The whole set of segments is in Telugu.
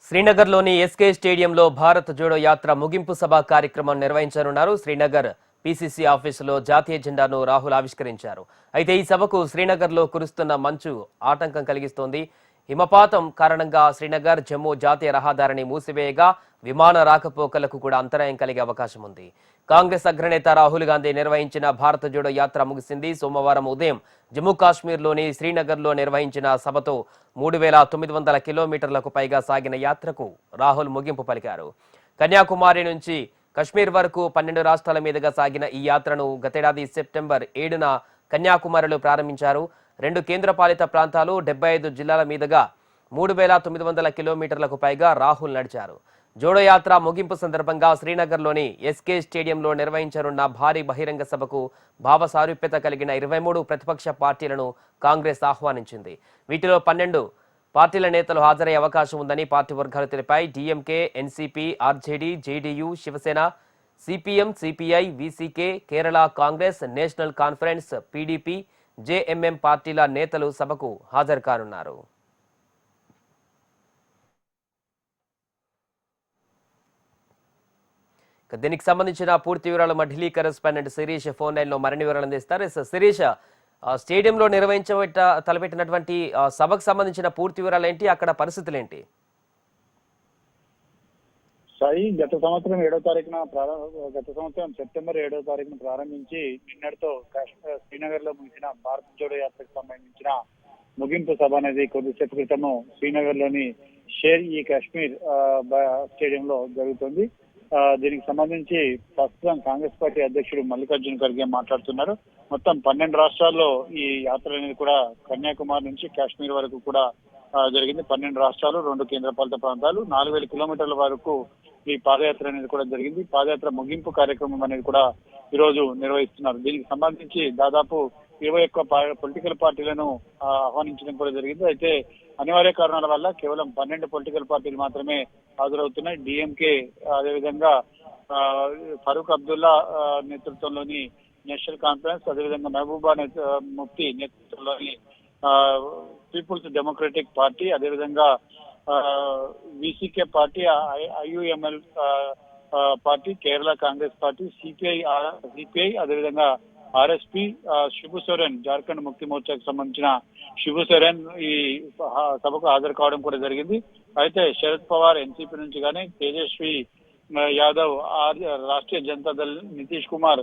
శ్రీనగర్లోని ఎస్కే స్టేడియంలో భారత్ జోడో యాత్ర ముగింపు సభ కార్యక్రమం నిర్వహించనున్నారు. శ్రీనగర్ పీసీసీ ఆఫీసులో జాతీయ జెండాను రాహుల్ ఆవిష్కరించారు. అయితే ఈ సభకు శ్రీనగర్లో కురుస్తున్న మంచు ఆటంకం కలిగిస్తోంది. హిమపాతం కారణంగా శ్రీనగర్ జమ్మూ జాతీయ రహదారిని మూసివేయగా విమాన రాకపోకలకు కూడా అంతరాయం కలిగే అవకాశం ఉంది. కాంగ్రెస్ అగ్రనేత రాహుల్ గాంధీ నిర్వహించిన భారత జోడో యాత్ర ముగిసింది. సోమవారం ఉదయం జమ్మూ కాశ్మీర్లోని శ్రీనగర్లో నిర్వహించిన సభతో 3900 కిలోమీటర్లకు పైగా సాగిన యాత్రకు రాహుల్ ముగింపు పలికారు. కన్యాకుమారి నుంచి కశ్మీర్ వరకు 12 రాష్ట్రాల మీదుగా సాగిన ఈ యాత్రను గతేడాది సెప్టెంబర్ 7న కన్యాకుమారిలో ప్రారంభించారు. 2 కేంద్రపాలిత ప్రాంతాలు 75 జిల్లాల మీదుగా 3900 కిలోమీటర్లకు పైగా రాహుల్ నడిచారు. జోడో యాత్ర ముగింపు సందర్భంగా శ్రీనగర్లోని ఎస్కే స్టేడియంలో నిర్వహించనున్న భారీ బహిరంగ సభకు భావ సారూప్యత కలిగిన 23 ప్రతిపక్ష పార్టీలను కాంగ్రెస్ ఆహ్వానించింది. వీటిలో 12 పార్టీల నేతలు హాజరయ్యే అవకాశం ఉందని పార్టీ వర్గాలు తెలిపాయి. DMK, NCP, RJD, JDU, Shiv Sena, CPM, CPI, VCK, Kerala Congress, National Conference, PDP, JMM పార్టీల నేతలు సభకు హాజరు కానున్నారు. దీనికి సంబంధించిన పూర్తి వివరాలు మా Delhi correspondent Shirish phone line లో మరిన్ని వివరాలు అందిస్తారు. శిరీష్, స్టేడియంలో తలపెట్టినటువంటి సభకు సంబంధించిన పూర్తి వివరాలు ఏంటి, అక్కడ పరిస్థితులు ఏంటి? సాయి, గత సంవత్సరం సెప్టెంబర్ 7వ తారీఖున ప్రారంభించి నిన్నటితో శ్రీనగర్ లో ముగిసిన భారత్ జోడో యాత్రకు సంబంధించిన ముగింపు సభ అనేది కొద్దిసేపు క్రితము శ్రీనగర్ లోని షేర్-ఈ-కాశ్మీర్ స్టేడియంలో జరుగుతుంది. దీనికి సంబంధించి ప్రస్తుతం కాంగ్రెస్ పార్టీ అధ్యక్షుడు మల్లికార్జున ఖర్గే మాట్లాడుతున్నారు. మొత్తం 12 రాష్ట్రాల్లో ఈ యాత్ర అనేది కూడా కన్యాకుమారి నుంచి కాశ్మీర్ వరకు కూడా జరిగింది. 12 రాష్ట్రాలు, 2 కేంద్రపాలిత ప్రాంతాలు, 4000 కిలోమీటర్ల వరకు ఈ పాదయాత్ర అనేది కూడా జరిగింది. పాదయాత్ర ముగింపు కార్యక్రమం అనేది కూడా ఈ రోజు నిర్వహిస్తున్నారు. దీనికి సంబంధించి దాదాపు 21 పొలిటికల్ పార్టీలను ఆహ్వానించడం కూడా జరిగింది. అయితే అనివార్య కారణాల వల్ల కేవలం 12 పొలిటికల్ పార్టీలు మాత్రమే హాజరవుతున్నాయి. డిఎంకే, అదేవిధంగా ఫరూక్ అబ్దుల్లా నేతృత్వంలోని నేషనల్ కాన్ఫరెన్స్, అదేవిధంగా మహబూబా ముఫ్తీ నేతృత్వంలోని పీపుల్స్ డెమోక్రటిక్ పార్టీ, అదేవిధంగా VCK party, IUML party, Kerala Congress party, CPI, అదేవిధంగా ఆర్ఎస్పీ, శిబు సోరెన్, జార్ఖండ్ ముక్తి మోర్చాకు సంబంధించిన శిబు సోరెన్ ఈ సభకు హాజరు కావడం కూడా జరిగింది. అయితే శరద్ పవార్ ఎన్సీపీ నుంచి కానీ, తేజస్వి యాదవ్ రాష్ట్రీయ జనతాదళ్, నితీష్ కుమార్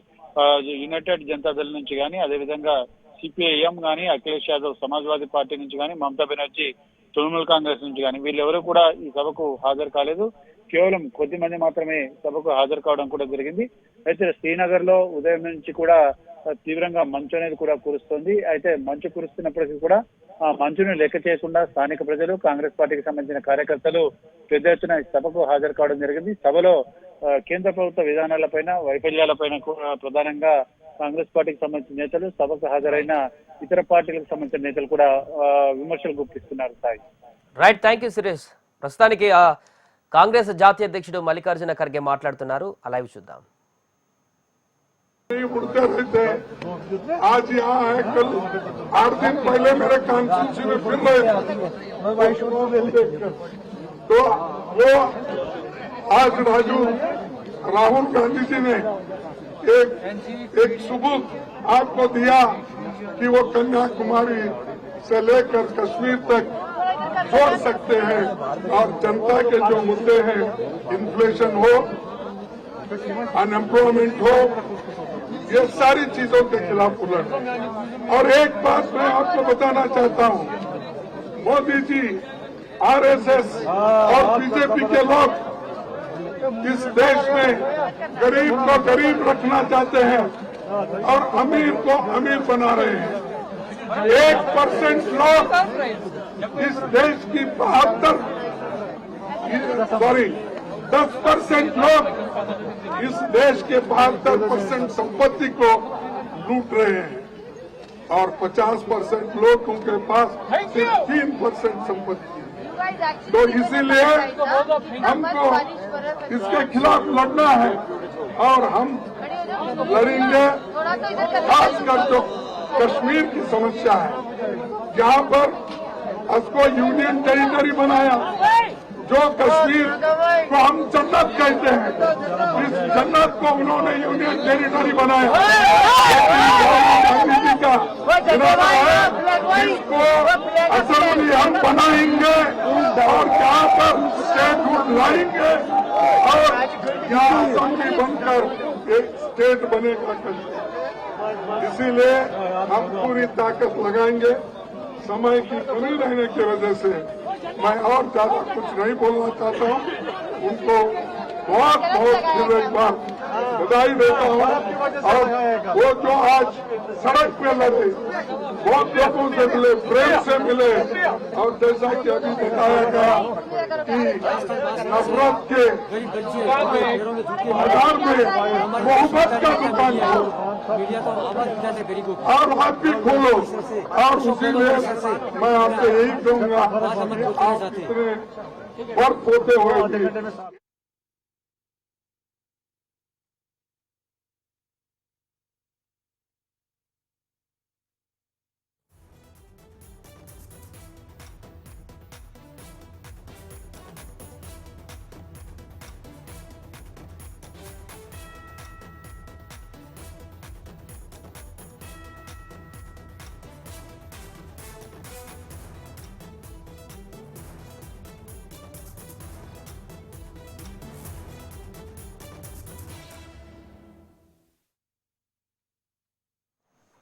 యునైటెడ్ జనతాదళ్ నుంచి కానీ, అదేవిధంగా సిపిఐఎం కానీ, అఖిలేష్ యాదవ్ సమాజ్వాదీ పార్టీ నుంచి కానీ, మమతా బెనర్జీ తృణమూల్ కాంగ్రెస్ నుంచి కానీ వీళ్ళెవరూ కూడా ఈ సభకు హాజరు కాలేదు. కేవలం కొద్ది మంది మాత్రమే సభకు హాజరు కావడం కూడా జరిగింది. అయితే శ్రీనగర్ లో ఉదయం నుంచి కూడా తీవ్రంగా మంచు అనేది కూడా కురుస్తోంది. అయితే మంచు కురుస్తున్నప్పటికీ కూడా ఆ మంచును లెక్క చేయకుండా స్థానిక ప్రజలు, కాంగ్రెస్ పార్టీకి సంబంధించిన కార్యకర్తలు పెద్ద ఎత్తున సభకు హాజరు కావడం జరిగింది. సభలో కేంద్ర ప్రభుత్వ విధానాలపైన, వైఫల్యాలపైన ప్రధానంగా కాంగ్రెస్ పార్టీకి సంబంధించిన నేతలు, సభకు హాజరైన ఇతర పార్టీలకు సంబంధించిన నేతలు కూడా విమర్శలు గుప్పిస్తున్నారు. Sai, right, thank you Suresh. ప్రస్తుతానికి కాంగ్రెస్ జాతీయ అధ్యక్షుడు మల్లికార్జున ఖర్గే మాట్లాడుతున్నారు. లైవ్ చూద్దాం. उड़ते रहते आज यहाँ है, कल 8 दिन पहले मेरे कॉन्स्टिट्यूंसी में फिर रहे तो वो आज राहुल गांधी जी ने एक सबूत आपको दिया कि वो कन्याकुमारी से लेकर कश्मीर तक जोड़ सकते हैं और जनता के जो मुद्दे हैं, इन्फ्लेशन हो, अनएम्प्लॉयमेंट हो, ये सारी चीजों के खिलाफ उलट। और एक बात मैं आपको बताना चाहता हूं, मोदी जी, आरएसएस और बीजेपी के लोग इस देश में गरीब को गरीब रखना चाहते हैं और अमीर को अमीर बना रहे हैं। 1% लोग इस देश की 10% लोग इस देश के 72% संपत्ति को लूट रहे हैं और 50% लोगों के पास सिर्फ 3% संपत्ति है। तो इसीलिए हमको इसके खिलाफ लड़ना है और हम लड़ेंगे। खासकर जो कश्मीर की समस्या है, जहाँ पर उसको यूनियन टेरिटरी बनाया, जो कश्मीर को हम जन्नत कहते हैं, इस जन्नत को उन्होंने यूनियन टेरिटरी बनाया। गांधी जी का इरादा है इसको असेंबली हम बनाएंगे और यहाँ पर स्टेटहुड लाएंगे और यहाँ असेंबली बनकर एक स्टेट बनेगा कश्मीर। इसीलिए हम पूरी ताकत लगाएंगे। समय की कमी रहने की वजह से मैं और ज्यादा कुछ नहीं बोलना चाहता हूँ। उनको बहुत बहुत फिर एक बार बधाई देता हूँ। और वो जो आज सड़क पे लड़े, बहुत लोगों से मिले, प्रेम से मिले, और जैसा कि अभी बताया गया कि नफरत के आधार में मोहब्बत का दुकान खोलो और आप भी खोलो। और इसीलिए मैं आपसे यही कहूँगा, आप इतने वर्क होते हुए भी